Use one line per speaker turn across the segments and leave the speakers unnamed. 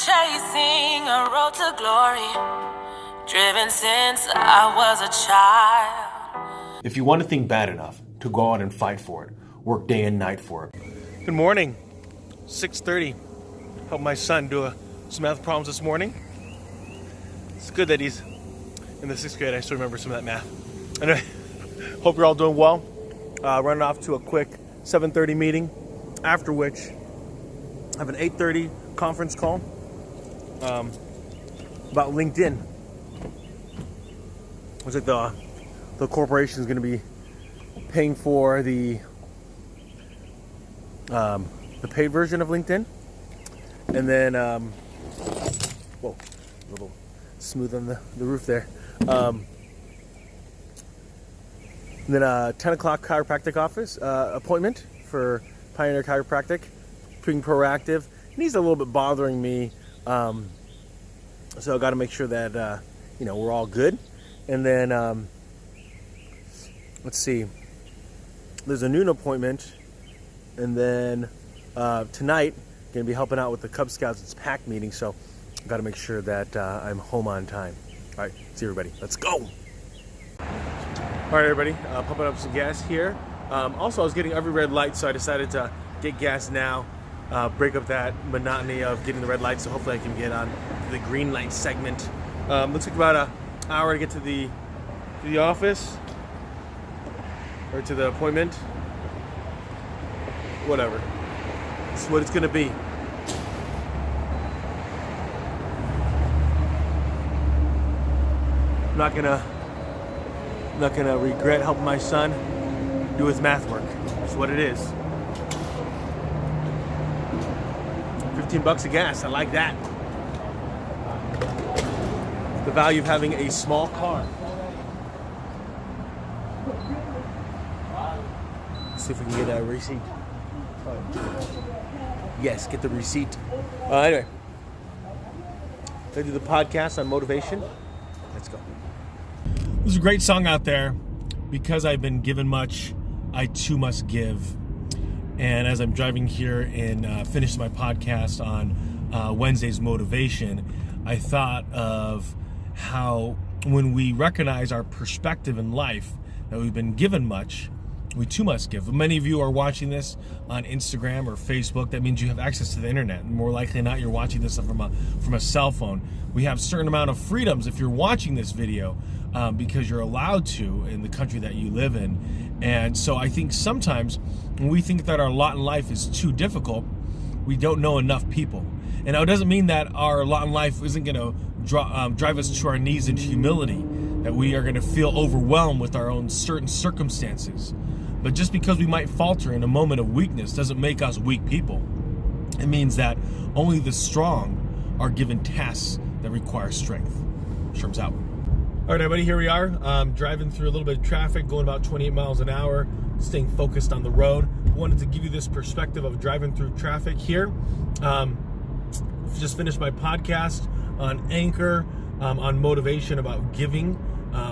chasing a road to glory, driven since I was a child.
If you want a thing bad enough to go out and fight for it, work day and night for it. Good morning, 6:30. Helped my son do some math problems this morning. It's good that he's in the 6th grade. I still remember some of that math. Anyway, hope you're all doing well. Running off to a quick 7:30 meeting, after which I have an 8:30 conference call about LinkedIn. Looks like the corporation is going to be paying for the paid version of LinkedIn, and then whoa, a little smooth on the roof there. And then a 10 o'clock chiropractic office appointment for Pioneer Chiropractic. Being proactive. He's a little bit bothering me, so I got to make sure that we're all good. And then let's see. There's a noon appointment, and then tonight going to be helping out with the Cub Scouts. It's pack meeting, so I got to make sure that I'm home on time. All right, see everybody. Let's go. All right, everybody, pumping up some gas here. Also, I was getting every red light, so I decided to get gas now, break up that monotony of getting the red light, so hopefully I can get on the green light segment. Looks like about an hour to get to the office, or to the appointment. Whatever. This is what it's gonna be. I'm not gonna regret helping my son do his math work. That's what it is. $15 of gas, I like that. The value of having a small car. Let's see if we can get a receipt. Yes, get the receipt. Anyway, let's do the podcast on motivation. Let's go. There's a great song out there, Because I've Been Given Much, I Too Must Give. And as I'm driving here and finishing my podcast on Wednesday's motivation, I thought of how when we recognize our perspective in life, that we've been given much, we too must give. Many of you are watching this on Instagram or Facebook. That means you have access to the internet. More likely than not, you're watching this from a cell phone. We have a certain amount of freedoms if you're watching this video because you're allowed to in the country that you live in. And so I think sometimes when we think that our lot in life is too difficult, we don't know enough people. And now it doesn't mean that our lot in life isn't going to drive us to our knees into humility, that we are going to feel overwhelmed with our own certain circumstances. But just because we might falter in a moment of weakness doesn't make us weak people. It means that only the strong are given tasks that require strength. Sherm's out. All right, everybody, here we are. Driving through a little bit of traffic, going about 28 miles an hour, staying focused on the road. Wanted to give you this perspective of driving through traffic here. Just finished my podcast on Anchor, on motivation about giving,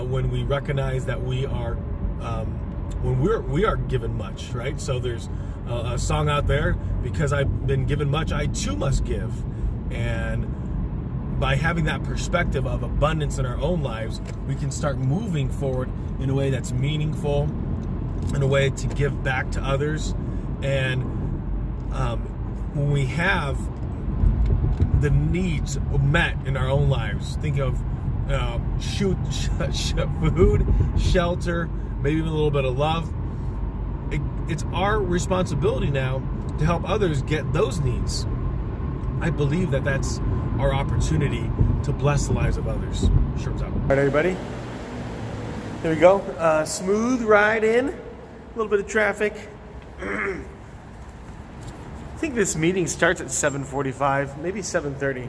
when we recognize that we are when we are given much, right? So there's a song out there, Because I've Been Given Much, I Too Must Give. And by having that perspective of abundance in our own lives, we can start moving forward in a way that's meaningful, in a way to give back to others. And when we have the needs met in our own lives, think of food, shelter, maybe even a little bit of love. It's our responsibility now to help others get those needs. I believe that that's our opportunity to bless the lives of others. Sherm's out. All right, everybody. There we go. Smooth ride in. A little bit of traffic. I think this meeting starts at 7:45, maybe 7:30.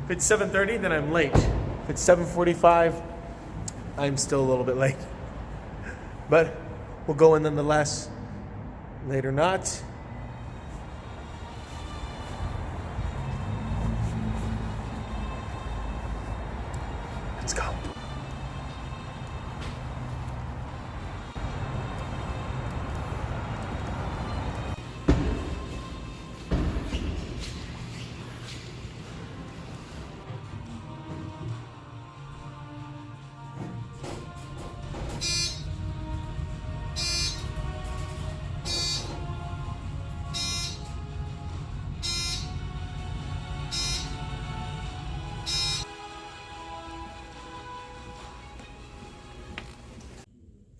If it's 7:30, then I'm late. If it's 7:45, I'm still a little bit late. But we'll go in nonetheless. Late or not. Let's go.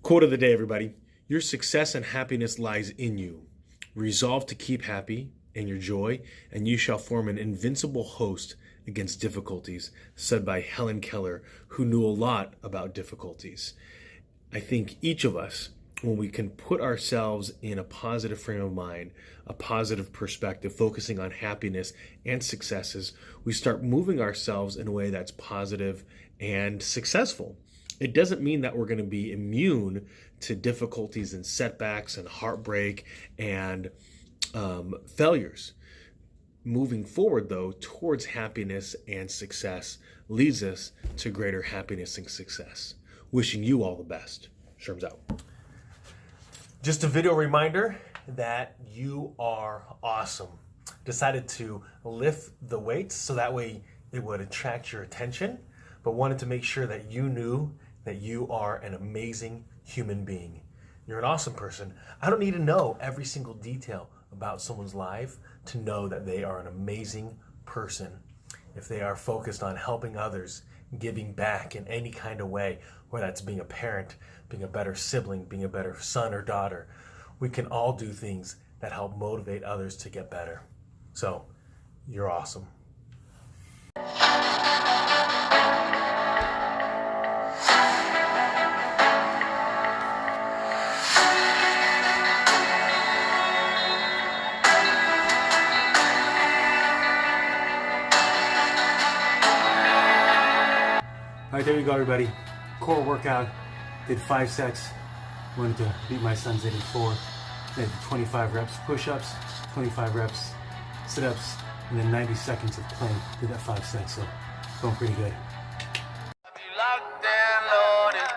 Quote of the day, everybody. Your success and happiness lies in you. Resolve to keep happy in your joy, and you shall form an invincible host against difficulties, said by Helen Keller, who knew a lot about difficulties. I think each of us, when we can put ourselves in a positive frame of mind, a positive perspective, focusing on happiness and successes, we start moving ourselves in a way that's positive and successful. It doesn't mean that we're going to be immune to difficulties and setbacks and heartbreak and failures. Moving forward, though, towards happiness and success leads us to greater happiness and success. Wishing you all the best. Sherm's out. Just a video reminder that you are awesome. Decided to lift the weights so that way it would attract your attention, but wanted to make sure that you knew that you are an amazing human being. You're an awesome person. I don't need to know every single detail about someone's life to know that they are an amazing person. If they are focused on helping others, giving back in any kind of way, whether that's being a parent, being a better sibling, being a better son or daughter, we can all do things that help motivate others to get better. So, you're awesome. All right, there you go, everybody. Core workout. Did 5 sets. Wanted to beat my son's 84. Did 25 reps push-ups, 25 reps sit-ups, and then 90 seconds of plank. Did that 5 sets, so going pretty good.
Locked and loaded.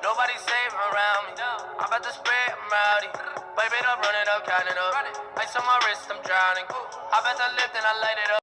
Nobody safe around me. I'm about to spread, I'm rowdy. Baby, I'm running up, counting up. Ice on my wrist, I'm drowning. I bet I lift and I light it up.